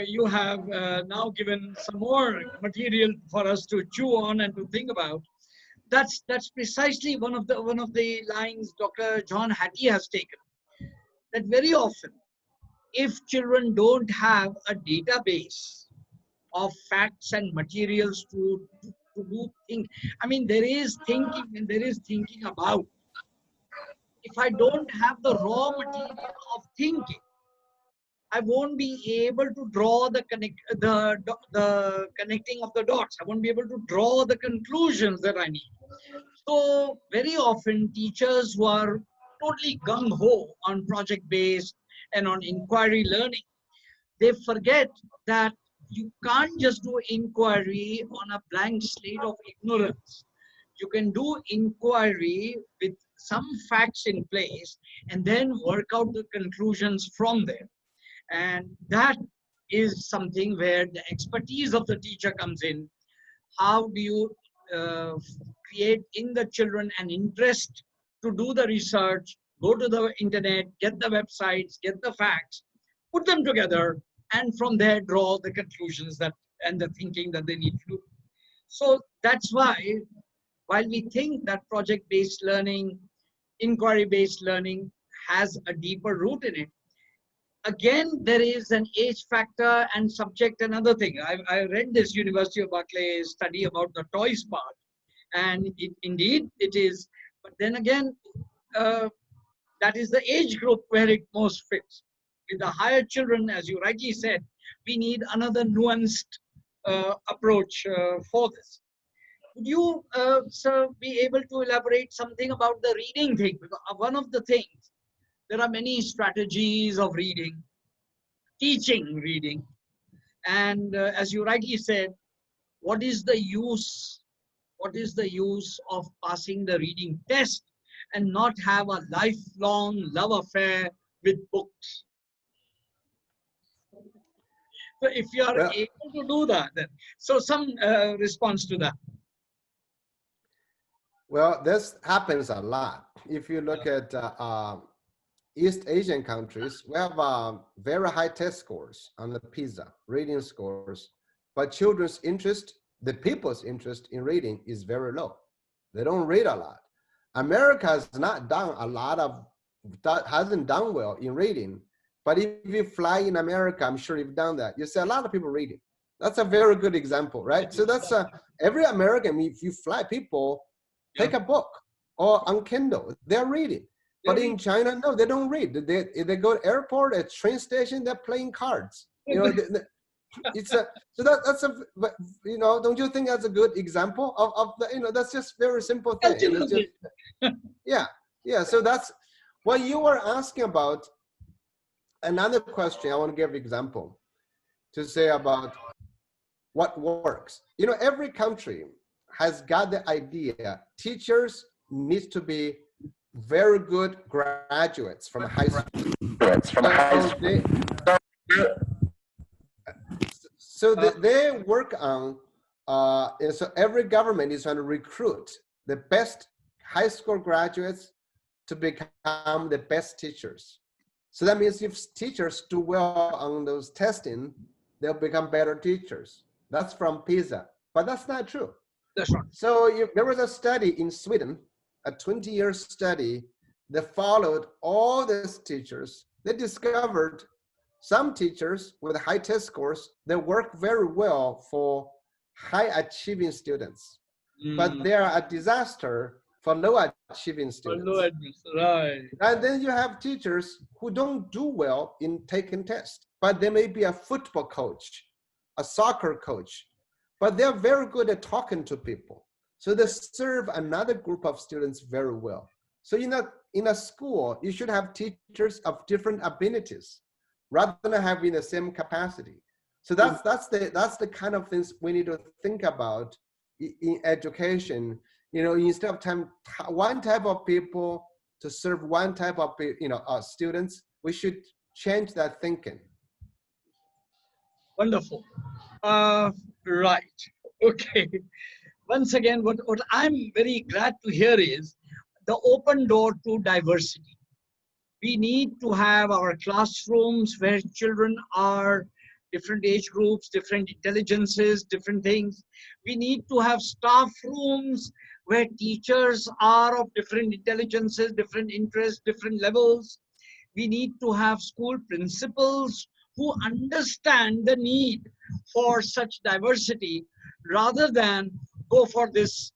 You have now given some more material for us to chew on and to think about. That's precisely one of the lines Dr. John Hattie has taken. That very often, if children don't have a database of facts and materials to do think, I mean, there is thinking and there is thinking about. If I don't have the raw material of thinking, I won't be able to draw the connecting of the dots. I won't be able to draw the conclusions that I need. So very often teachers who are totally gung-ho on project-based and on inquiry learning, they forget that you can't just do inquiry on a blank slate of ignorance. You can do inquiry with some facts in place and then work out the conclusions from there. And that is something where the expertise of the teacher comes in. How do you create in the children an interest to do the research, go to the internet, get the websites, get the facts, put them together, and from there draw the conclusions and the thinking that they need to do. So that's why, while we think that project-based learning, inquiry-based learning has a deeper root in it, again, there is an age factor and subject another thing. I read this University of Berkeley study about the toys part, and indeed it is. But then again, that is the age group where it most fits. With the higher children, as you rightly said, we need another nuanced approach for this. Would you, sir, be able to elaborate something about the reading thing? Because one of the things, there are many strategies of reading, teaching reading, and as you rightly said, what is the use? What is the use of passing the reading test and not have a lifelong love affair with books? So if you are Well, able to do that, then so some response to that. well, this happens a lot. If you look at East Asian countries, we have very high test scores on the PISA reading scores, but children's interest, the people's interest in reading is very low. They don't read a lot. America has not done a lot of, hasn't done well in reading, but if you fly in America, I'm sure you've done that. You see a lot of people reading. That's a very good example, right? So that's every American, if you fly, people take a book or on Kindle, they're reading. But in China, no, they don't read. They go to airport, at train station, they're playing cards. You know, it's a, so that's a, you know, don't you think that's a good example of the, you know, that's just very simple thing. It's just, yeah. So that's what you were asking about. Another question I want to give example to say about what works. You know, every country has got the idea teachers need to be very good graduates from high school. So they work on, so every government is trying to recruit the best high school graduates to become the best teachers. So that means if teachers do well on those testing, they'll become better teachers. That's from PISA, but that's not true. That's right. So there was a study in Sweden, a 20-year study that followed all these teachers. They discovered some teachers with high test scores that work very well for high achieving students, but they are a disaster for low achieving students. Right. And then you have teachers who don't do well in taking tests, but they may be a football coach, a soccer coach, but they're very good at talking to people. So they serve another group of students very well. So in a school, you should have teachers of different abilities rather than having the same capacity. So that's the kind of things we need to think about in education. You know, instead of one type of people to serve one type of, you know, students, we should change that thinking. Wonderful. Right. Okay. Once again, what I'm very glad to hear is the open door to diversity. We need to have our classrooms where children are different age groups, different intelligences, different things. We need to have staff rooms where teachers are of different intelligences, different interests, different levels. We need to have school principals who understand the need for such diversity rather than go for this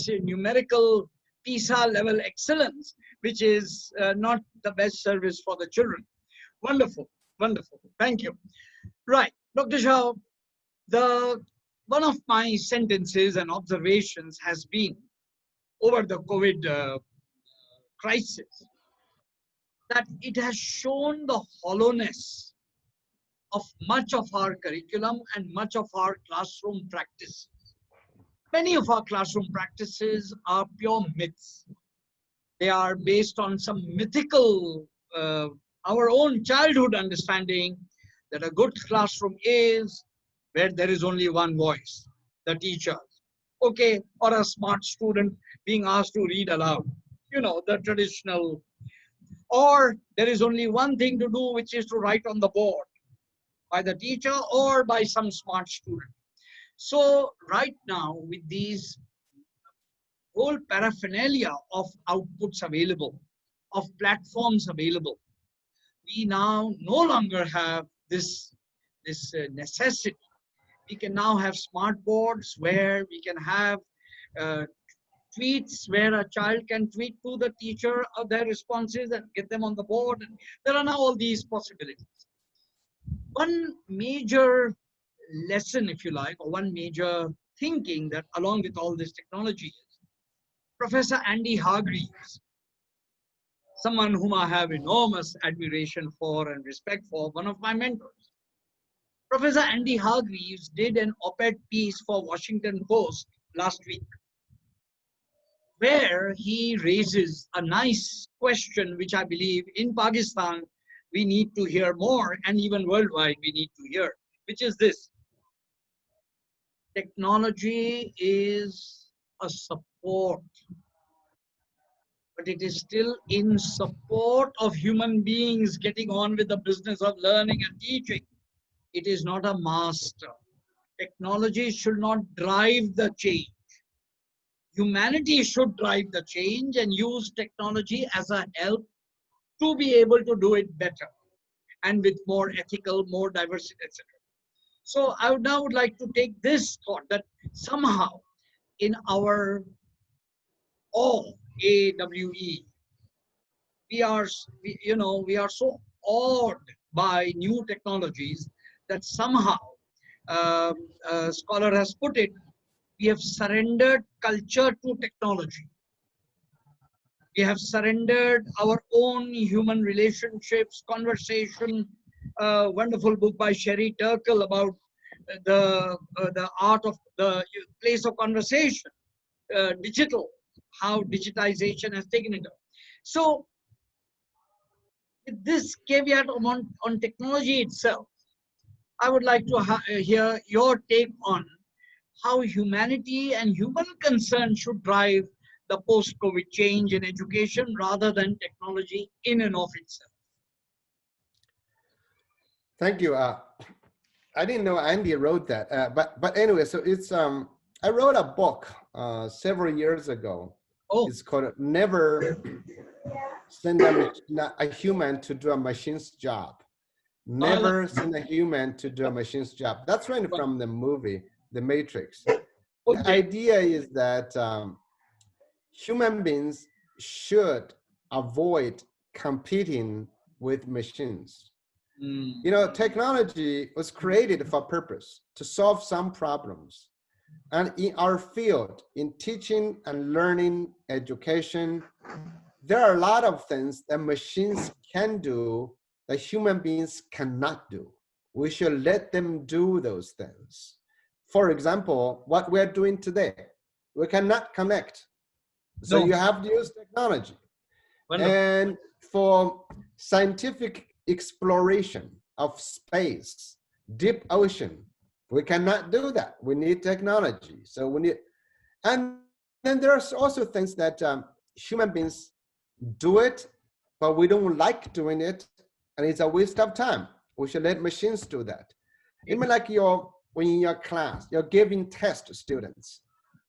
numerical PISA level excellence, which is not the best service for the children. Wonderful, wonderful. Thank you. Right, Dr. Zhao, one of my sentences and observations has been over the COVID crisis that it has shown the hollowness of much of our curriculum and much of our classroom practice. Many of our classroom practices are pure myths. They are based on some mythical, our own childhood understanding that a good classroom is where there is only one voice, the teacher. Okay, or a smart student being asked to read aloud, you know, the traditional, or there is only one thing to do, which is to write on the board by the teacher or by some smart student. So right now, with these whole paraphernalia of outputs available, of platforms available, we now no longer have this necessity. We can now have smart boards where we can have uh, tweets where a child can tweet to the teacher of their responses and get them on the board. And there are now all these possibilities. One major lesson, if you like, or one major thinking that along with all this technology is Professor Andy Hargreaves, someone whom I have enormous admiration for and respect for, one of my mentors. Professor Andy Hargreaves did an op-ed piece for Washington Post last week, where he raises a nice question, which I believe in Pakistan we need to hear more, and even worldwide we need to hear, which is this: technology is a support, but it is still in support of human beings getting on with the business of learning and teaching. It is not a master. Technology should not drive the change. Humanity should drive the change and use technology as a help to be able to do it better and with more ethical, more diversity, etc. So I would now like to take this thought that somehow in our AWE, we are so awed by new technologies that somehow, a scholar has put it, we have surrendered culture to technology. We have surrendered our own human relationships, conversation. A wonderful book by Sherry Turkle about the art of the place of conversation, digital, how digitization has taken it up. So, with this caveat on technology itself, I would like to hear your take on how humanity and human concern should drive the post-COVID change in education rather than technology in and of itself. Thank you. I didn't know Andy wrote that, but anyway, so it's I wrote a book several years ago. Oh. It's called "Never Send a Human to Do a Machine's Job." Never send a human to do a machine's job. That's right from the movie, The Matrix. The idea is that human beings should avoid competing with machines. You know, technology was created for a purpose, to solve some problems. And in our field, in teaching and learning, education, there are a lot of things that machines can do that human beings cannot do. We should let them do those things. For example, what we're doing today, we cannot connect. So you have to use technology. Wonderful. And for scientific exploration of space, deep ocean, we cannot do that. We need technology. So we need, and then there's also things that human beings do it, but we don't like doing it, and it's a waste of time. We should let machines do that. Even like when in your class, you're giving tests to students.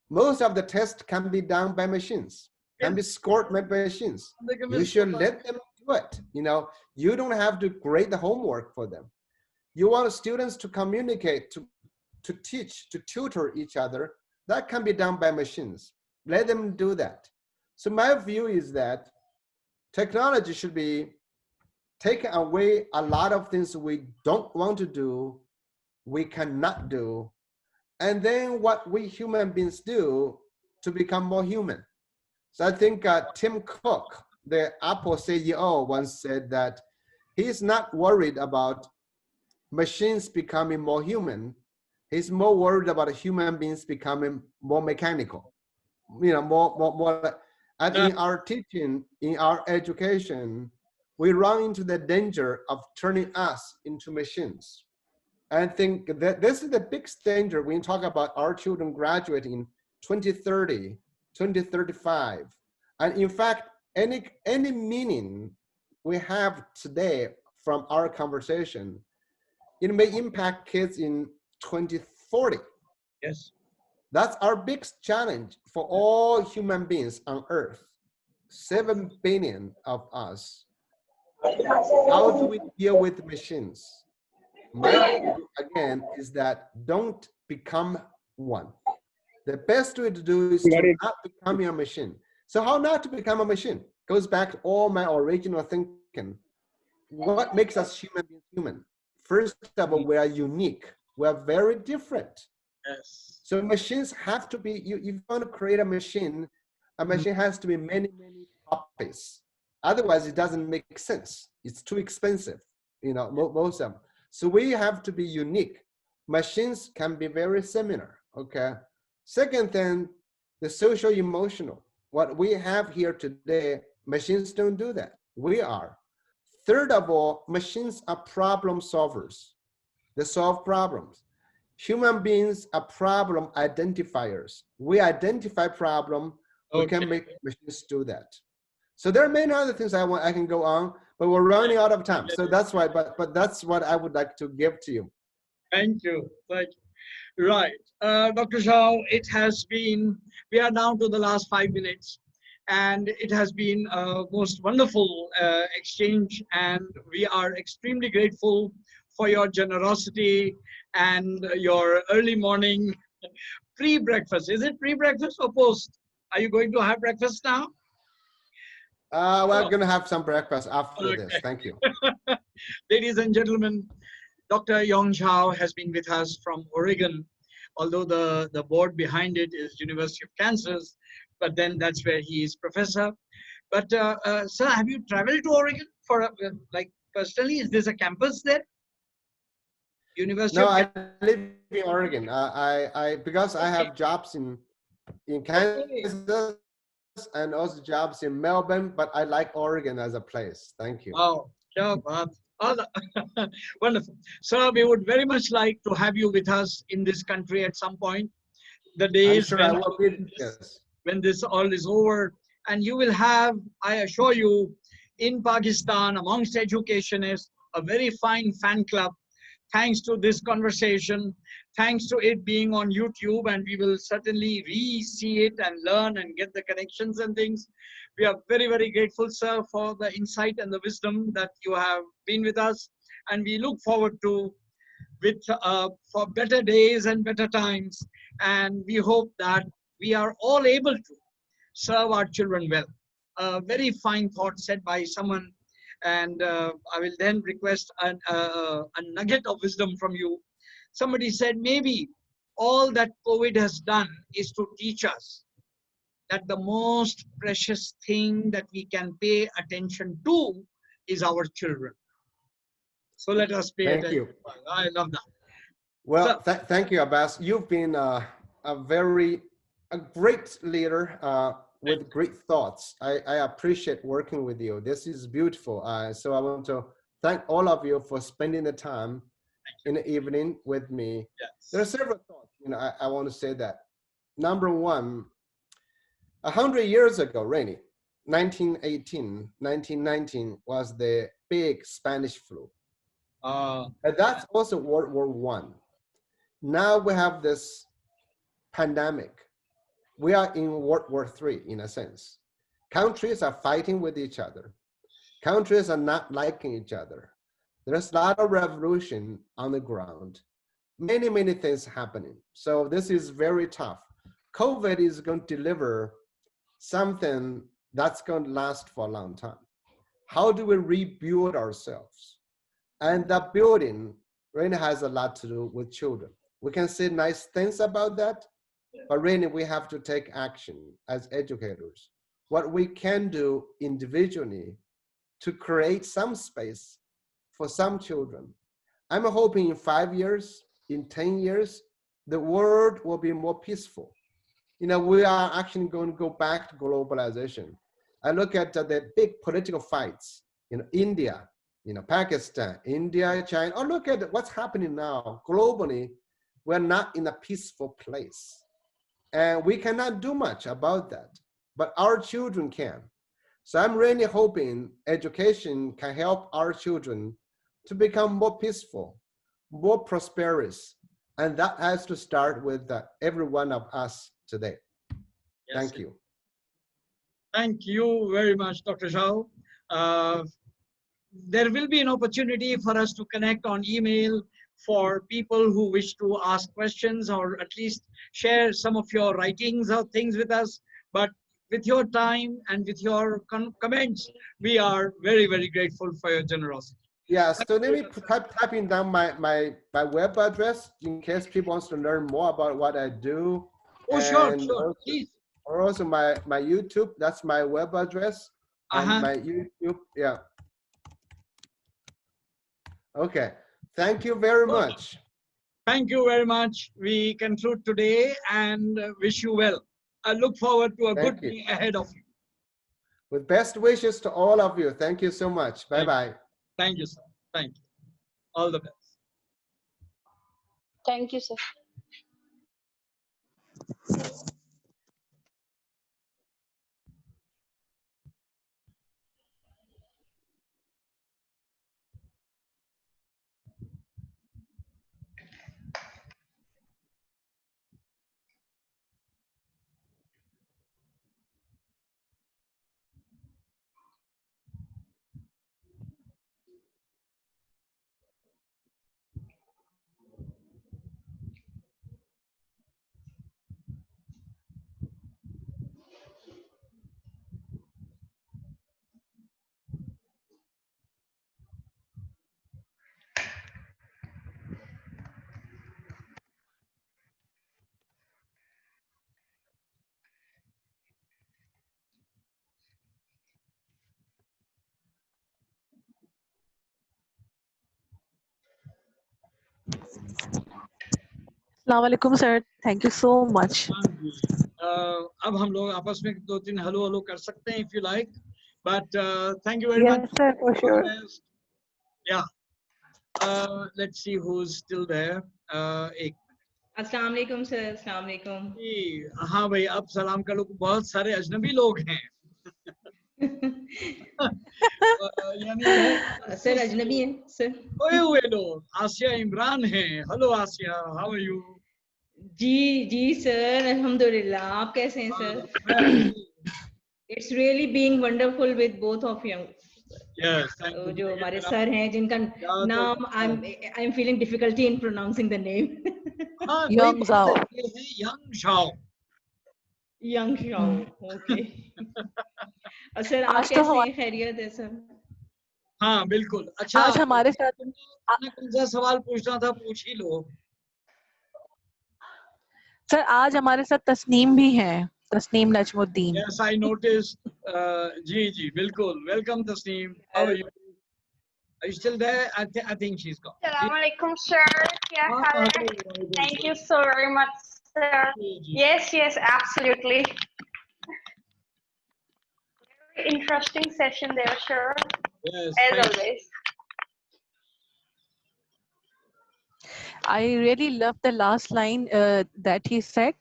Most of the tests can be done by machines, can be scored by machines. You should let them do it. You know, you don't have to grade the homework for them. You want students to communicate, to teach, to tutor each other. That can be done by machines. Let them do that. So my view is that technology should be taking away a lot of things we don't want to do, we cannot do, and then what we human beings do to become more human. So I think Tim Cook, the Apple CEO, once said that he's not worried about machines becoming more human. He's more worried about human beings becoming more mechanical, you know, more. And in our teaching, in our education, we run into the danger of turning us into machines. I think that this is the biggest danger when you talk about our children graduating in 2030, 2035. And in fact, any meaning we have today from our conversation, it may impact kids in 2040. Yes. That's our biggest challenge for all human beings on Earth. 7 billion of us. How do we deal with machines? My view, again, is that don't become one. The best way to do is to not become your machine. So how not to become a machine? Goes back to all my original thinking. What makes us human beings human? First of all, we are unique. We are very different. Yes. So machines have to be, if you want to create a machine has to be many, many copies. Otherwise, it doesn't make sense. It's too expensive, you know, most of them. So we have to be unique. Machines can be very similar, okay? Second thing, the social emotional. What we have here today, machines don't do that. We are. Third of all, machines are problem solvers. They solve problems. Human beings are problem identifiers. We identify problem, we can make machines do that. So there are many other things I can go on, but we're running out of time. So that's why, but that's what I would like to give to you. Thank you. Thank you. Right. Dr. Zhao, it has been, we are down to the last 5 minutes, and it has been a most wonderful exchange, and we are extremely grateful for your generosity and your early morning pre-breakfast. Is it pre-breakfast or post? Are you going to have breakfast now? We're going to have some breakfast after this. Thank you. Ladies and gentlemen, Dr. Yong Zhao has been with us from Oregon, although the board behind it is University of Kansas, but then that's where he is professor. But sir, have you traveled to Oregon for like personally? Is this a campus there? University No, of I live in Oregon. Because I have jobs in Kansas and also jobs in Melbourne, but I like Oregon as a place. Thank you. Wow. Wonderful. Sir, we would very much like to have you with us in this country at some point. The days sure when, I will be, yes. when this all is over, and you will have, I assure you, in Pakistan, amongst educationists, a very fine fan club, thanks to this conversation, thanks to it being on YouTube, and we will certainly re-see it and learn and get the connections and things. We are very, very grateful, sir, for the insight and the wisdom that you have been with us. And we look forward to for better days and better times. And we hope that we are all able to serve our children well. A very fine thought said by someone. And I will then request a nugget of wisdom from you. Somebody said, maybe all that COVID has done is to teach us that the most precious thing that we can pay attention to is our children. So let us pay Thank attention. you. I love that. Well, thank you, Abbas. You've been a great leader with great thoughts. I appreciate working with you. This is beautiful. So I want to thank all of you for spending the time in the evening with me. Yes. There are several thoughts. You know, I want to say that. Number one, 100 years ago, really, 1919 was the big Spanish flu. And that's also World War I. Now we have this pandemic. We are in World War III, in a sense. Countries are fighting with each other. Countries are not liking each other. There's a lot of revolution on the ground. Many, many things happening. So this is very tough. COVID is going to deliver something that's going to last for a long time. How do we rebuild ourselves? And that building really has a lot to do with children. We can say nice things about that, but really we have to take action as educators. What we can do individually to create some space for some children. I'm hoping in 5 years, in 10 years, the world will be more peaceful. You know, we are actually going to go back to globalization. I look at the big political fights, you know, India, you know, Pakistan, India, China. Oh, look at what's happening now. Globally, we're not in a peaceful place. And we cannot do much about that, but our children can. So I'm really hoping education can help our children to become more peaceful, more prosperous. And that has to start with every one of us today. Yes. Thank you. Thank you very much, Dr. Zhao. there will be an opportunity for us to connect on email for people who wish to ask questions or at least share some of your writings or things with us. But with your time and with your comments, we are very, very grateful for your generosity. Yeah, so let me typing down my web address in case people wants to learn more about what I do. Oh, sure, sure, please. Or also my YouTube, that's my web address. And my YouTube, yeah. Okay, thank you very much. Thank you very much. We conclude today and wish you well. I look forward to a good day ahead of you. With best wishes to all of you. Thank you so much. Bye-bye. Thank you, sir. Thank you. All the best. Thank you, sir. Assalamualaikum, sir. Thank you so much. अब हम लोग आपस में दो तीन hello hello कर सकते हैं if you like, but thank you very much. Yes, sir, for sure. Yeah. Let's see who's still there. एक अस्सलाम वालेकुम सर, अस्सलाम वालेकुम। हाँ भाई, अब सलाम का लोग बहुत सारे अजनबी लोग हैं। सर अजनबी हैं सर। ओए हुए लोग, आसिया इमरान हैं। Hello Asiya, how are you? जी सर, अल्हम्दुलिल्लाह। आप कैसे हैं sir? It's really being wonderful with both of you. Yes, जो हमारे सर हैं जिनका नाम I'm feeling difficulty in pronouncing the name. Yong Zhao. Yong Zhao. Okay. Sir आप कैसे हैं? खैरियत है सर? हाँ बिल्कुल। अच्छा, आज हमारे साथ कौन सा सवाल पूछना था पूछ ही लो। सर आज हमारे साथ तस्नीम भी हैं, Tasneem Najmuddin. Yes, I noticed. जी बिल्कुल। Welcome Tasneem. How are you? Are you still there? I think she's gone. Assalamualaikum, sir. Thank you so very much, sir. Yes, absolutely. Very interesting session there, sir. Yes, as always. I really love the last line that he said.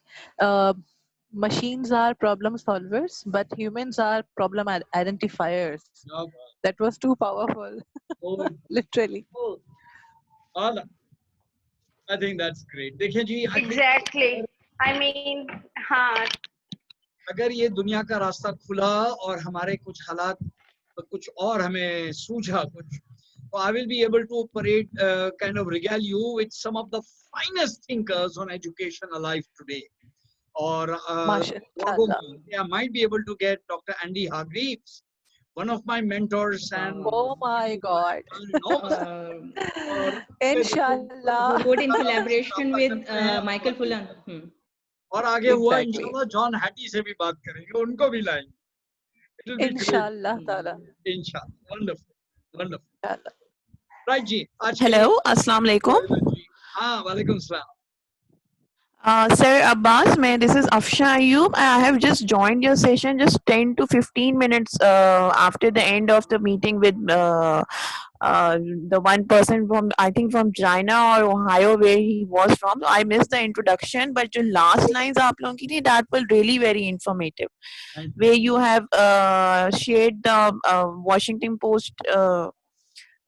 Machines are problem solvers, but humans are problem identifiers. That was too powerful. Literally. I think that's great. देखिए जी, Exactly. I mean, हाँ. अगर ये दुनिया का रास्ता खुला और हमारे कुछ हालात कुछ और हमें सूझा कुछ, so I will be able to parade, kind of regale you with some of the finest thinkers on education alive today. Or I might be able to get Dr. Andy Hargreaves, one of my mentors, and oh my God, Inshallah, good in collaboration with Michael Fullan. और आगे हुआ इंशाल्लाह John Hattie से भी बात करेंगे, उनको भी लाएंगे। इंशाल्लाह ताला। इंशाल्लाह। वंडरफुल। राइट जी। हेलो, अस्सलाम वालेकुम। हाँ, वालेकुम सलाम। Sir Abbas, this is Afsha Ayub. I have just joined your session just 10 to 15 minutes after the end of the meeting with the one person from, I think from China or Ohio, where he was from. So I missed the introduction, but the last lines aap logon ki thi, that was really very informative. Where you have shared the Washington Post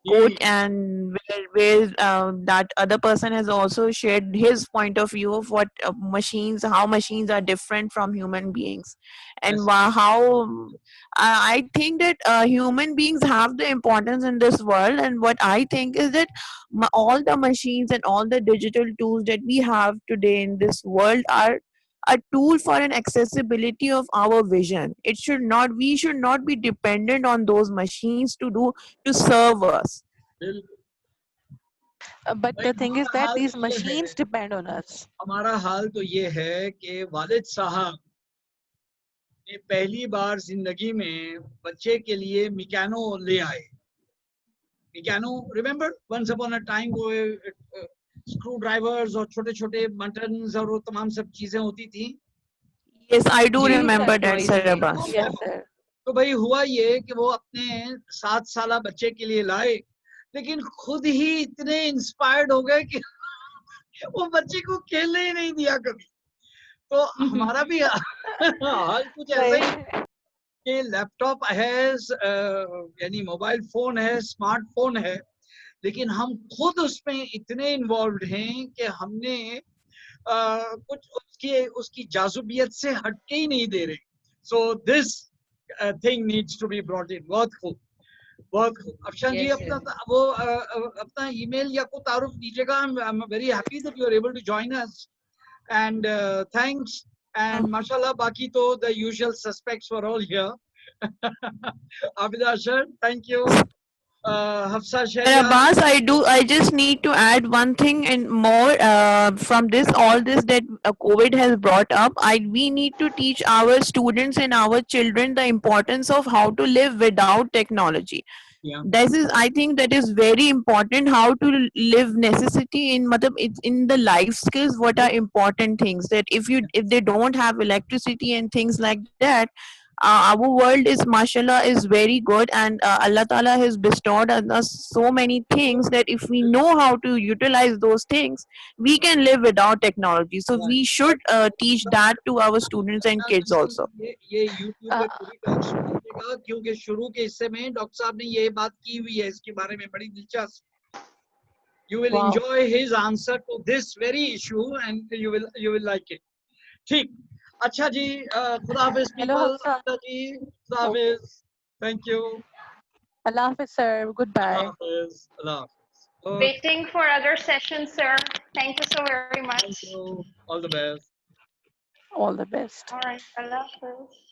quote, and where that other person has also shared his point of view of what how machines are different from human beings, and Yes. how I think that human beings have the importance in this world. And what I think is that all the machines and all the digital tools that we have today in this world are a tool for an accessibility of our vision. It should not We should not be dependent on those machines to serve us. बिल्कुल But भाई the thing is हमारा that hall these तो ये है machines depend on us. हमारा हाल तो ये है कि वालिद साहब ने पहली बार जिंदगी में बच्चे के लिए मिकानो ले आए Meccano remember once upon a time वो स्क्रू ड्राइवर्स और छोटे छोटे बटन्स और वो तमाम सब चीजें होती थी Yes, I do ji Use remember and that, toys. Sir तो, Abbas. Yes, sir. तो भाई हुआ ये कि वो अपने 7 साल बच्चे के लिए लाए लेकिन खुद ही इतने इंस्पायर्ड हो गए कि वो बच्चे को खेलने ही नहीं दिया कभी तो हमारा भी हाल कुछ ऐसा ही Right. कि लैपटॉप है यानी मोबाइल फोन है स्मार्टफोन है लेकिन हम खुद उसमें इतने इन्वॉल्व हैं कि हमने कुछ उसकी जाजुबियत से हटके ही नहीं दे रहे so this thing needs to be brought in बहुत खूब बहुत खूब अफशान जी Yes, अपना yes. वो अपना ईमेल या को तारुफ दीजिएगा I am very happy that you are able to join us and thanks and mashallah baki to the usual suspects were all here abida sir thank you hafsa Sir sharia Abbas, I just need to add one thing and more from this, all this that COVID has brought up. We need to teach our students and our children the importance of how to live without technology. yeah This is, I think, that is very important. How to live necessity in, matlab, it's in the life skills. What are important things that if they don't have electricity and things like that, our world is, mashallah, is very good, and Allah Ta'ala has bestowed on us so many things that if we know how to utilize those things, we can live without technology. So we should teach that to our students and kids also. ये YouTube पे Uh, पूरी talk सुनिएगा क्योंकि शुरू के हिस्से में doctor साहब ने ये बात की हुई है इसके बारे में बड़ी दिलचस्प you will wow. enjoy his answer to this very issue and you will like it ठीक अच्छा जी खुदा हाफिज Hello, पीपल Hafsa. अब्दा जी खुदा Okay. Hafiz thank you Allah Hafiz, sir. Allah Goodbye. Hafiz Allah Hafiz okay Waiting for other sessions, sir. Thank you so very thank much. You all the best All the best. All right. Allah Hafiz.